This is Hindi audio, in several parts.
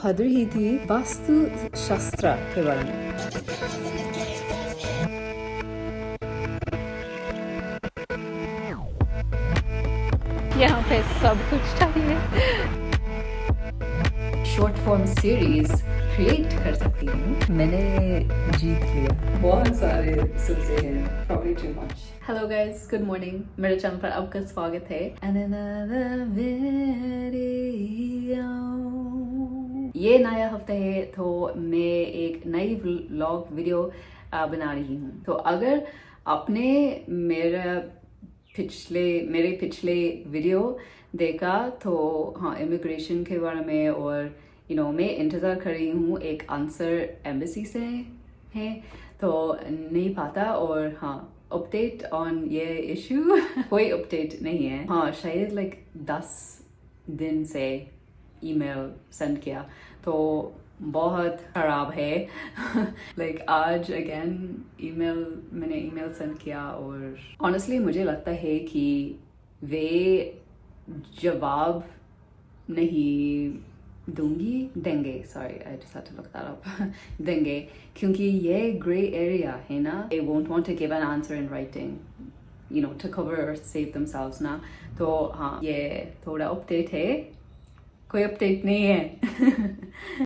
पढ़ रही थी वास्तु शास्त्र के बारे में। यहाँ पे सब कुछ चाहिए। शॉर्ट फॉर्म सीरीज क्रिएट कर सकती हूँ। मैंने जीत लिया। बहुत सारे सुनते हैं, probably too much. Hello guys, good morning. मेरे चैनल पर आपका स्वागत है। And another video. ये नया हफ्ता है तो मैं एक नई व्लॉग वीडियो बना रही हूँ। तो अगर आपने मेरे पिछले वीडियो देखा तो हाँ, इमिग्रेशन के बारे में और मैं इंतज़ार कर रही हूँ एक आंसर एम्बेसी से है तो नहीं पाता और हाँ अपडेट ऑन ये इशू कोई अपडेट नहीं है। हाँ शायद 10 दिन से ईमेल सेंड किया तो बहुत ख़राब है। आज अगेन मैंने ईमेल सेंड किया और ऑनेस्टली मुझे लगता है कि वे जवाब नहीं देंगे sorry I just had to look that up देंगे क्योंकि ये ग्रे एरिया है ना। they won't want to give an answer in writing to cover or save themselves ना। तो हाँ ये थोड़ा अपडेट है, कोई अपडेट नहीं है।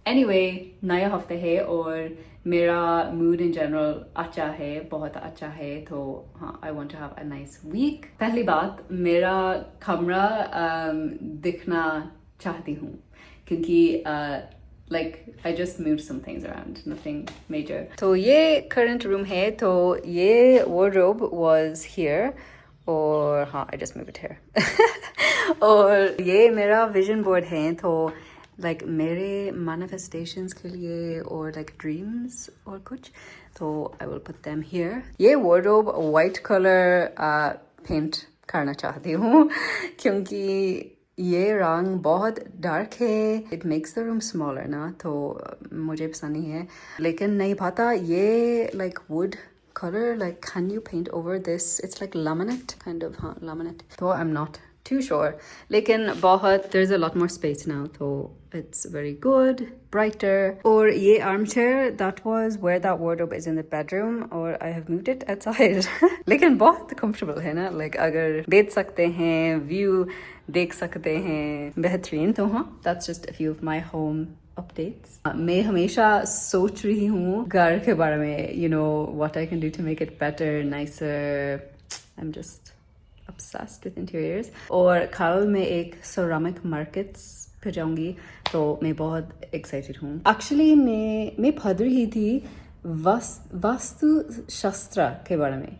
anyway नया हफ्ता है और मेरा मूड इन जनरल अच्छा है, बहुत अच्छा है। तो हाँ I want to have a nice week. पहली बात मेरा कमरा दिखना चाहती हूँ क्योंकि I just moved some things around, nothing major. तो ये current room है तो ये wardrobe was here और हाँ I just moved it here। और ये मेरा vision board है तो मेरे manifestations के लिए और dreams और कुछ तो I will put them here। ये wardrobe white color paint करना चाहती हूँ क्योंकि ये रंग बहुत डार्क है। It makes the room smaller ना तो मुझे पसंद नहीं है लेकिन नहीं पता ये would color can you paint over this? It's like laminate kind of हाँ laminate तो I'm not too sure लेकिन बहुत there's a lot more space now तो it's very good brighter। और ये armchair that was where that wardrobe is in the bedroom और I have moved it outside लेकिन बहुत comfortable है ना अगर बैठ सकते हैं view देख सकते हैं बेहतरीन। तो हाँ that's just a few of my home updates। मैं हमेशा सोच रही हूँ घर के बारे में what I can do to make it better nicer। I'm just obsessed with interiors और कल मैं एक ceramic markets पे जाऊंगी तो मैं बहुत excited हूँ। Actually मैं पढ़ रही थी वास्तु शास्त्र के बारे में।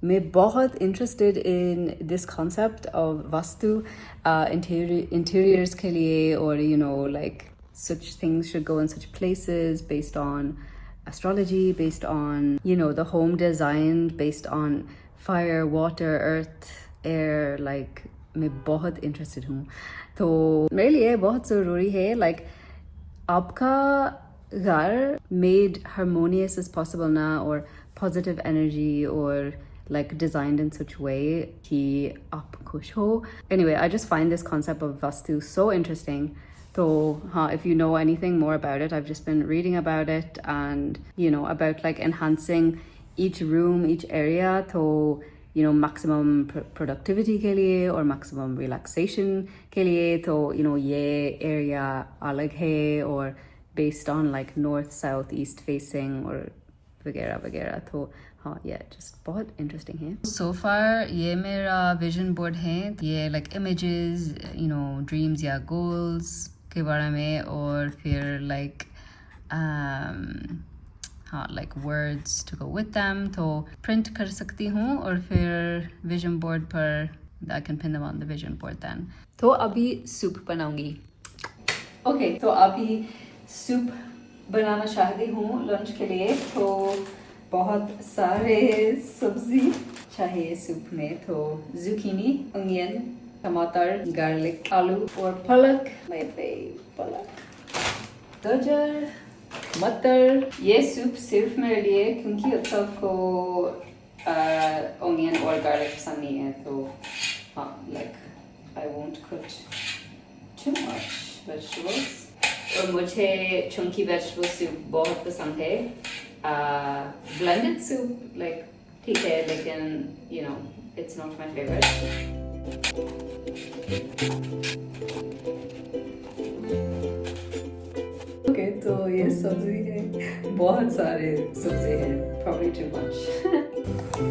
मैं बहुत interested in this concept of vastu interiors के लिए और such things should go in such places based on astrology, based on the home design based on fire, water, earth, air। मैं बहुत interested हूँ तो मेरे लिए बहुत ज़रूरी है आपका घर made harmonious as possible ना और positive energy और designed in such way कि आप खुश हो। Anyway, I just find this concept of Vastu so interesting. So, if you know anything more about it, I've just been reading about it and, about enhancing each room, each area to, maximum productivity के लिए और maximum relaxation के लिए तो, ये area अलग है और based on north, south, east facing और वगैरह वगैरह तो हाँ ये just बहुत interesting है। So far ये मेरा vision board है ये images, dreams या goals के बारे में और फिर हाँ words to go with them तो print कर सकती हूँ और फिर vision board पर I can pin them on the vision board then। तो अभी soup बनाऊंगी। Okay तो अभी soup बनाना चाहती हूँ लंच के लिए तो बहुत सारे सब्जी चाहिए सूप में तो zucchini, onion, टमाटर, गार्लिक, आलू और पालक। my favorite पालक, गाजर, मटर। ये सूप सिर्फ मेरे लिए क्योंकि सबको onion और गार्लिक पसंद नहीं है तो हाँ I won't cook too much vegetables। और मुझे चुंकी वेजिटेबल सूप बहुत पसंद है। ब्लेंडेड सूप लाइक ठीक है, लेकिन you know it's not my favourite. Okay, तो ये सब्जी है, बहुत सारे सब्जी हैं, probably too much।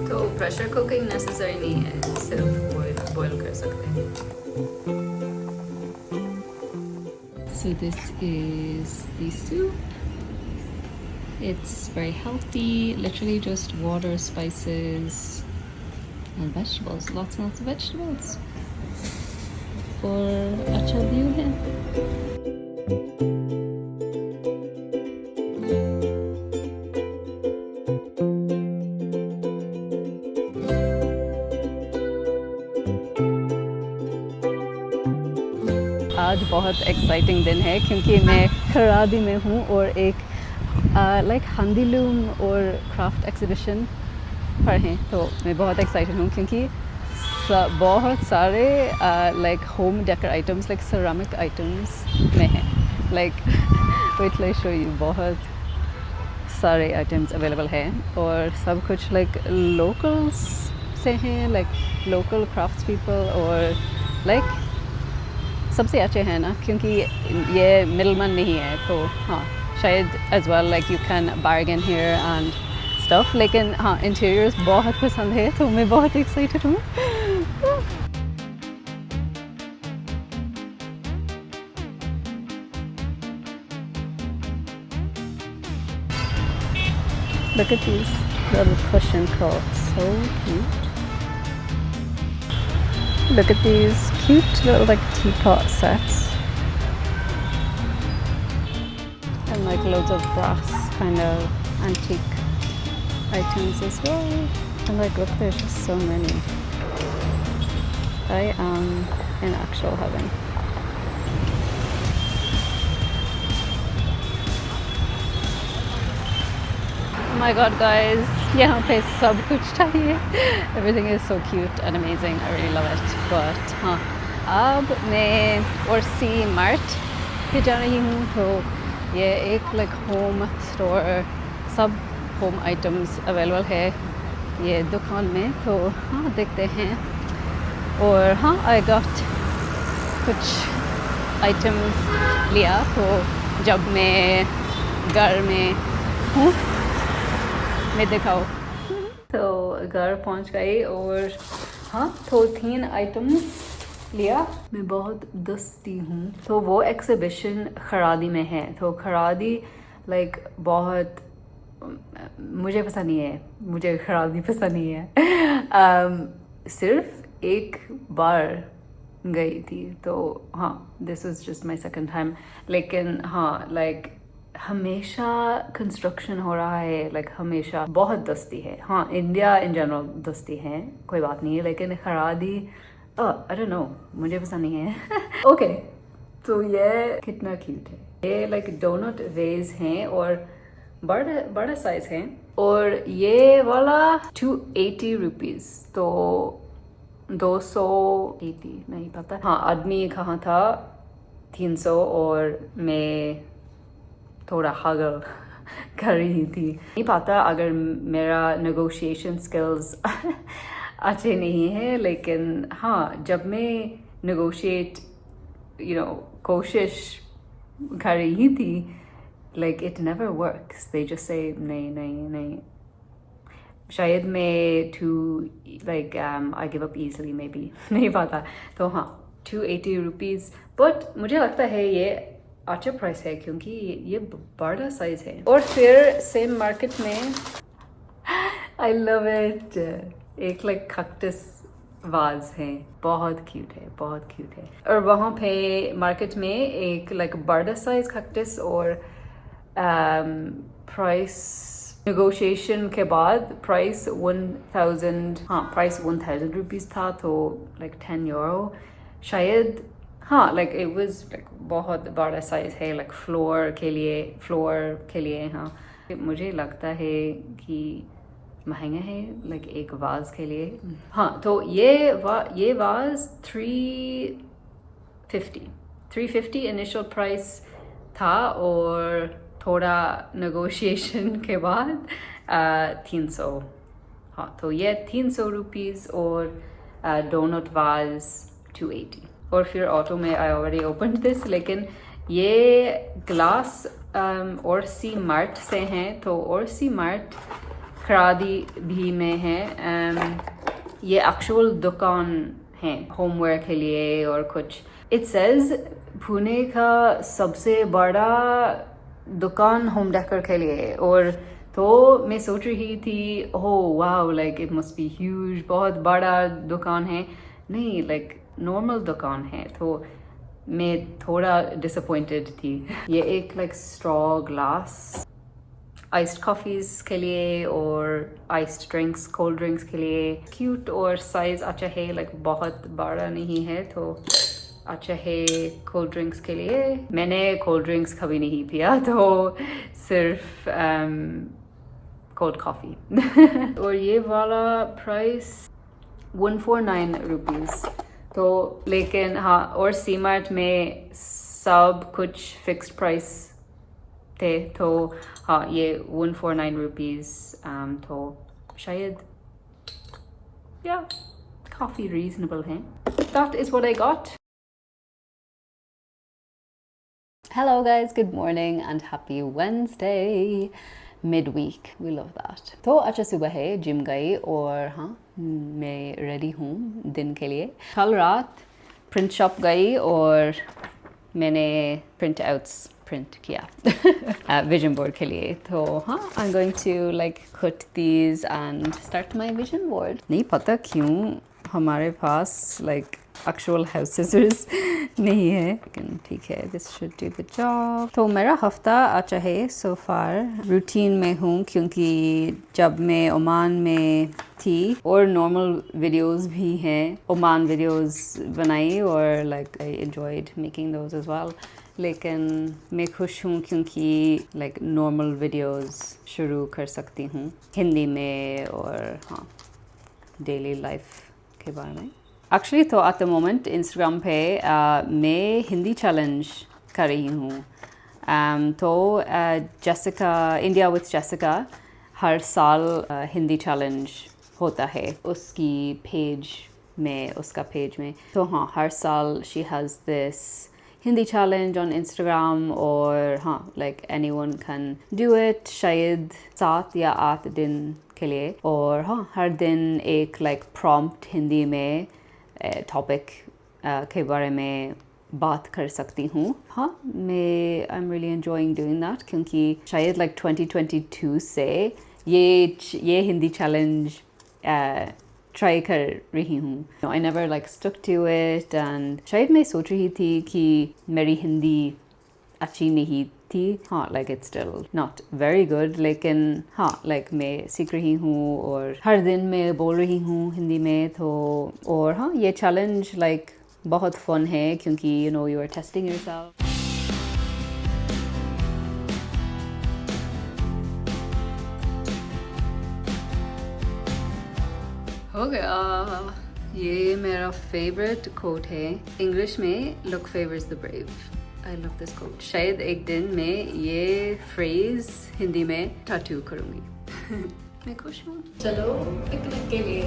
तो प्रेशर कुकिंग नेसेसरी नहीं है, सिर्फ बॉईल कर सकते हैं। So this is the soup. It's very healthy, literally just water, spices, and vegetables. Lots and lots of vegetables. और अच्छा व्यू है। आज बहुत एक्साइटिंग दिन है क्योंकि मैं खरादी में हूँ और एक लाइक हैंडलूम और क्राफ्ट एग्जीबिशन पर हैं। तो मैं बहुत एक्साइटेड हूँ क्योंकि बहुत सारे like home decor items like ceramic items में हैं। Like wait till I show you, बहुत सारे आइटम्स अवेलेबल हैं और सब कुछ लाइक लोकल्स से हैं, लाइक लोकल क्राफ्ट्स पीपल और लाइक सबसे अच्छे हैं ना, क्योंकि ये मिडलमैन नहीं है। तो हाँ, शायद as well like you can bargain here and stuff. लेकिन हाँ, इंटीरियर्स बहुत पसंद है तो मैं बहुत एक्साइटेड हूँ। Look at these little cushion coats, so cute. Look at these cute little like teapot sets. And like loads of brass kind of antique items as well. And like look, there's just so many. I am in actual heaven. Oh my god guys, यहाँ पे सब कुछ चाहिए। Everything is so cute and amazing. I really love it. But हाँ, अब मैं और सी मार्ट पे जा रही हूँ। तो ये एक लाइक होम स्टोर, सब होम आइटम्स अवेलेबल है ये दुकान में। तो हाँ, देखते हैं। और हाँ, आई गॉट कुछ आइटम्स लिया। तो जब मैं घर में हूँ मैं दिखाऊँ। तो घर पहुँच गई और हाँ, तो 3 आइटम्स लिया। मैं बहुत दस्ती हूँ। तो वो एग्जिबिशन खरादी में है। तो खरादी लाइक बहुत मुझे पसंद नहीं है, मुझे खरादी पसंद नहीं है। सिर्फ एक बार गई थी। तो हाँ, this is just my second time. लेकिन हाँ, लाइक हमेशा कंस्ट्रक्शन हो रहा है, लाइक हमेशा बहुत दस्ती है। हाँ, इंडिया इन जनरल दस्ती है, कोई बात नहीं है। लेकिन खरादी आई डोंट नो, मुझे पसंद नहीं है। ओके, तो ये कितना क्यूट है। ये लाइक डोनट वेज हैं और बड़ा साइज है। और ये वाला 280 रुपीज़, तो 280 नहीं पता। हाँ, आदमी कहाँ था 300 और मैं थोड़ा हगल कर रही थी। नहीं पता अगर मेरा नेगोशिएशन स्किल्स अच्छे नहीं है। लेकिन हाँ, जब मैं नेगोशिएट कोशिश कर रही थी, like it never works. They just say नहीं नहीं नहीं। शायद मैं I give up easily may be, नहीं पता। तो हाँ, 280 रुपीज़, बट मुझे लगता है ये अच्छा प्राइस है क्योंकि ये बड़ा साइज है। और फिर सेम मार्केट में आई लव इट, एक लाइक कैक्टस वाज है, बहुत क्यूट है, बहुत क्यूट है। और वहाँ पे मार्केट में एक लाइक बड़ा साइज कैक्टस और प्राइस नेगोशिएशन के बाद प्राइस 1000, हाँ प्राइस 1000 रुपीज़ था। तो लाइक 10 यूरो शायद। हाँ, लाइक इट वाज लाइक बहुत बड़ा साइज है, लाइक फ्लोर के लिए। हाँ, मुझे लगता है कि महंगा है लाइक एक वाज के लिए। हाँ, तो ये वाज 350 इनिशियल प्राइस था और थोड़ा नेगोशिएशन के बाद 300। हाँ तो ये 300 रुपीज़ और डोनट वाज 280। और फिर ऑटो में आई ऑलरेडी ओपन दिस, लेकिन ये ग्लास और सी मार्ट से हैं, तो और सी मार्ट खरादी भी में है। ये एक्चुअल दुकान है होमवेयर के लिए और कुछ। इट सेज पुणे का सबसे बड़ा दुकान होम डेकोर के लिए, और तो मैं सोच रही थी oh wow like it must be huge, बहुत बड़ा दुकान है। नहीं, लाइक नॉर्मल दुकान है, तो मैं थोड़ा डिसअपॉइंटेड थी। ये एक like straw glass iced coffees के लिए और आइस्ड ड्रिंक्स, कोल्ड ड्रिंक्स के लिए क्यूट, और साइज़ अच्छा है, लाइक बहुत बड़ा नहीं है, तो अच्छा है कोल्ड ड्रिंक्स के लिए। मैंने कोल्ड ड्रिंक्स कभी नहीं पिया, तो सिर्फ कोल्ड कॉफ़ी। और ये वाला प्राइस 149 रुपीज़। तो लेकिन हाँ, और सी मार्ट में सब कुछ फिक्स्ड प्राइस थे, तो हाँ ये 149 रुपीज़, तो शायद या काफ़ी रीजनेबल हैं। That is what I got. Hello guys, good morning and happy Wednesday. Midweek, we love that. तो अच्छा सुबह है, जिम गई और हाँ मैं रेडी हूँ दिन के लिए। कल रात प्रिंट शॉप गई और मैंने प्रिंट आउट्स प्रिंट किया विजन बोर्ड के लिए। तो हाँ I am going to like cut these and start my vision board. नहीं पता क्यों हमारे पास लाइक एक्चुअल हाउस सिजर्स नहीं है, लेकिन ठीक है, this should do the job. तो मेरा हफ्ता अच्छा है सो फार। रूटीन में हूँ क्योंकि जब मैं ओमान में थी और नॉर्मल वीडियोस भी हैं, ओमान वीडियोस बनाई और like I enjoyed making those as well. लेकिन मैं खुश हूँ क्योंकि लाइक नॉर्मल वीडियोस शुरू कर सकती हूँ हिंदी में और हाँ डेली लाइफ के बारे में। एक्चुअली तो एट द मोमेंट इंस्टाग्राम पे मैं हिंदी चैलेंज कर रही हूँ। तो जेसिका, इंडिया विथ जेसिका हर साल हिंदी चैलेंज होता है उसकी पेज में, उसका पेज में। तो हाँ हर साल she has this Hindi challenge on Instagram, और हाँ like anyone can do it, शायद 7 या 8 दिन के लिए। और हाँ हर दिन एक लाइक प्रॉम्प्ट हिंदी में टॉपिक के बारे में बात कर सकती हूँ। हाँ मैं I am really enjoying doing that, क्योंकि शायद लाइक 2022 से ये हिंदी चैलेंज ट्राई कर रही हूँ। I never like stuck to it, and शायद मैं सोच रही थी कि मेरी हिंदी अच्छी नहीं थी। हाँ like it's still not very good, लेकिन हाँ लाइक मैं सीख रही हूँ और हर दिन मैं बोल रही हूँ हिंदी में। तो और हाँ ये चैलेंज लाइक बहुत फन है क्योंकि you know you are testing yourself. हो गया। ये मेरा फेवरेट कोट है। इंग्लिश में luck favours the brave. I love this quote. शायद एक दिन मैं ये फ्रेज हिंदी में टैटू करूँगी। मैं खुश हूँ। चलो पिकनिक के लिए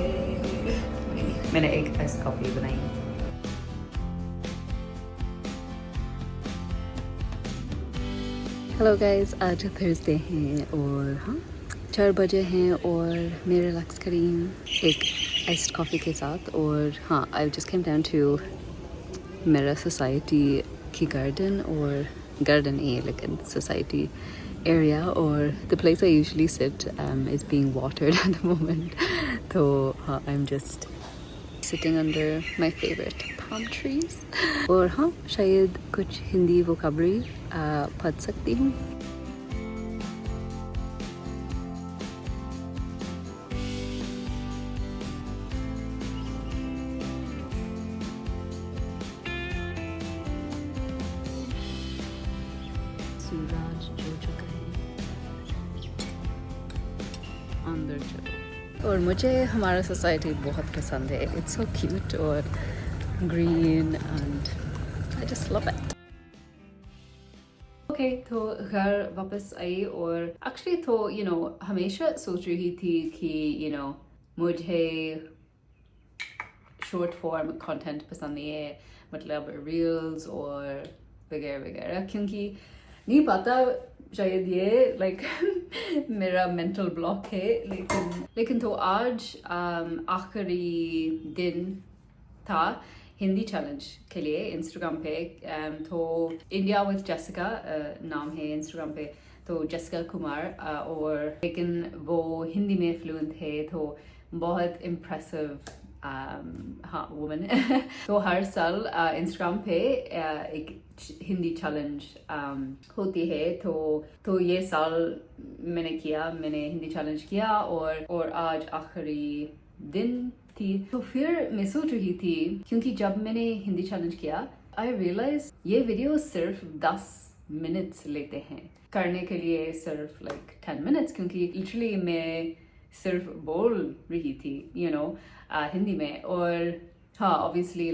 मैंने एक आइस कॉफी बनाई। हेलो गाइस, आज थर्सडे हैं और हाँ 4 बजे हैं और मैं रिलैक्स कर रही हूँ एक आइस्ड कॉफ़ी के साथ। और हाँ I just came down to मेरा सोसाइटी की गार्डन, और गार्डन है लेकिन society area, or the place I usually sit is being watered at the moment. So I'm just sitting under my favorite palm trees. और हाँ शायद कुछ हिंदी vocabulary पढ़ सकती हूँ. सूरज जो चुका है अंदर चलो. और मुझे हमारा सोसाइटी बहुत पसंद है. इट्स सो क्यूट और green and I just love it. Okay तो घर वापस आई और एक्चुअली तो हमेशा सोच रही थी कि मुझे शॉर्ट फॉर्म कंटेंट पसंद नहीं है, मतलब रील्स और वगैरह वगैरह, क्योंकि नहीं पता शायद ये मेरा मेंटल ब्लॉक है। लेकिन तो आज आखिरी दिन था हिंदी चैलेंज के लिए इंस्टाग्राम पे। तो इंडिया विद जेसिका नाम है इंस्टाग्राम पे, तो जेसिका कुमार, और लेकिन वो हिंदी में फ्लुएंट है, तो बहुत इम्प्रेसिव हाँ वुमन। तो हर साल इंस्टाग्राम पे एक हिंदी चैलेंज होती है, तो ये साल मैंने हिंदी चैलेंज किया और आज आखिरी दिन थी। तो फिर मैं सोच रही थी, क्योंकि जब मैंने हिंदी चैलेंज किया आई रियलाइज ये वीडियो सिर्फ 10 मिनट्स लेते हैं करने के लिए, सिर्फ 10 मिनट्स, क्योंकि लिटरली मैं सिर्फ बोल रही थी हिंदी में। और हाँ ऑब्वियसली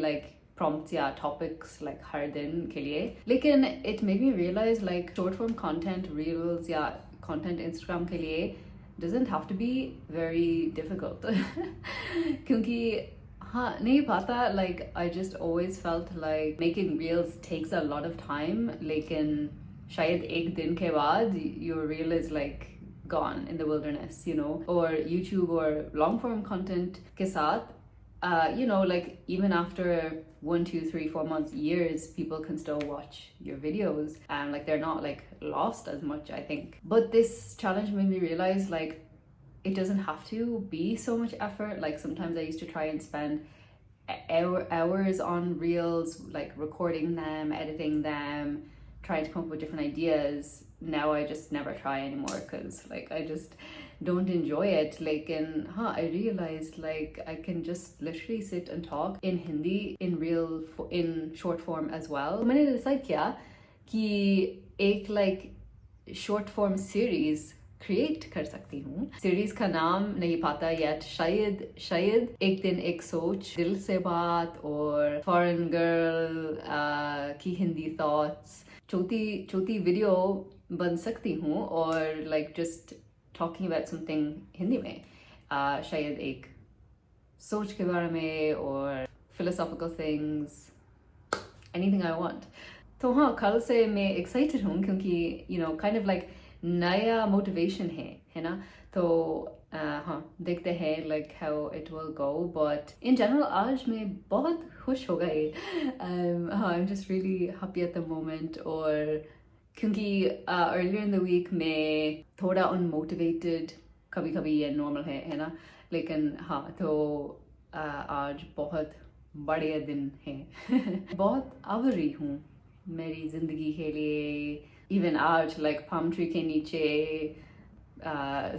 prompts या topics हर दिन के लिए, लेकिन it made me realize short form content, reels या content Instagram के लिए doesn't have to be very difficult. क्योंकि हाँ नहीं पता, I just always felt like making reels takes a lot of time, लेकिन शायद एक दिन के बाद your reel is gone in the wilderness, or YouTube or long form content के साथ even after 1, 2, 3, 4 months, years, people can still watch your videos and they're not lost as much, I think. But this challenge made me realize it doesn't have to be so much effort. Sometimes I used to try and spend hours on reels, recording them, editing them, trying to come up with different ideas. Now I just never try anymore because I just don't enjoy it. I realized I can just literally sit and talk in Hindi, in short form as well. मैंने decide किया कि एक short form series create कर सकती हूँ। सीरीज का नाम नहीं पता yet, शायद एक दिन एक सोच, दिल से बात और फॉरेन गर्ल की हिंदी थॉट्स, छोटी वीडियो बन सकती हूँ और just talking about something Hindi में, शायद एक सोच के बारे में और philosophical things, anything I want. तो हाँ कल से मैं excited हूँ क्योंकि kind of नया motivation है ना। तो हाँ देखते हैं how it will go, but in general आज मैं बहुत खुश हो गई। हाँ I'm just really happy at the moment। और क्योंकि earlier in the week मैं थोड़ा unmotivated, कभी ये normal है ना, लेकिन हाँ तो आज बहुत बढ़िया दिन है। बहुत आभारी हूँ मेरी जिंदगी के लिए। even आज palm tree के नीचे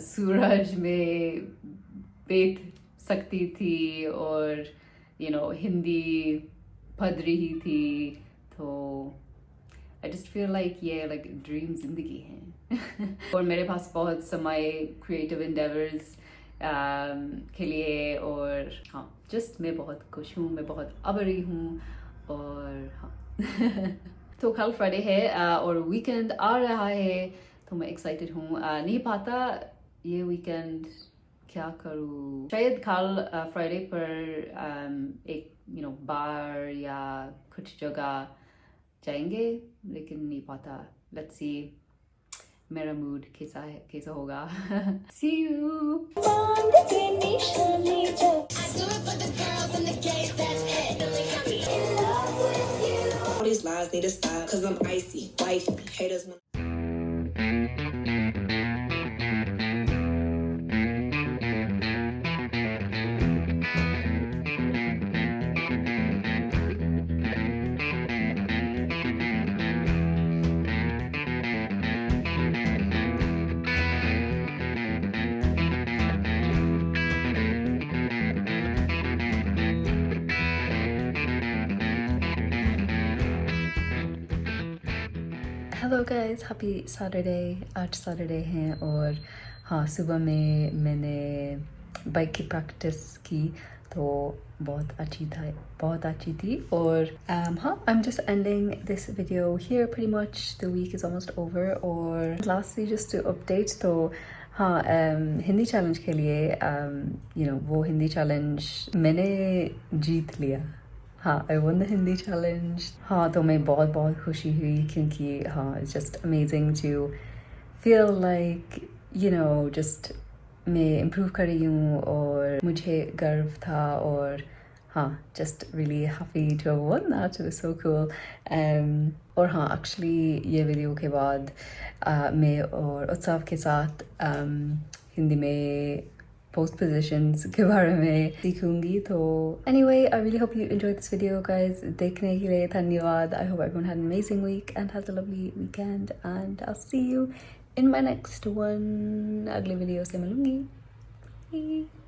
सूरज में बैठ सकती थी और हिंदी पढ़ रही थी, तो I just feel ये dream जिंदगी है। और मेरे पास बहुत समय creative endeavors के लिए, और हाँ just मैं बहुत खुश हूँ, मैं बहुत आभारी हूँ। और हाँ तो कल फ्राइडे है और वीकेंड आ रहा है, तो मैं एक्साइटेड हूँ। नहीं पता ये वीकेंड क्या करूँ, शायद कल फ्राइडे पर एक बार या कुछ जगह जाएंगे, लेकिन नहीं पता। लेट्स सी मेरा मूड कैसा होगा। See you. All these lies need to stop, cause I'm icy, wifey, haters want. Hello guys, happy Saturday. आज सैटरडे है और हाँ सुबह में मैंने बाइक की प्रैक्टिस की, तो बहुत अच्छी थी और हाँ I'm just ending this video here pretty much. The week is almost over और lastly just to update तो हाँ हिंदी चैलेंज के लिए वो हिंदी चैलेंज मैंने जीत लिया. हाँ I won the Hindi challenge. हाँ तो मैं बहुत खुशी हुई क्योंकि हाँ it's just amazing to feel like just मैं इम्प्रूव कर रही हूँ और मुझे गर्व था और हाँ just really happy to have won that. It was so cool. और हाँ एक्चुअली ये वीडियो के बाद मैं और उत्सव के साथ हिंदी में post positions के बारे में सीखूंगी. तो anyway I really hope you enjoyed this video guys. देखने के लिए धन्यवाद. I hope everyone had an amazing week and has a lovely weekend and I'll see you in my next one. अगले वीडियो से मिलूंगी. Bye.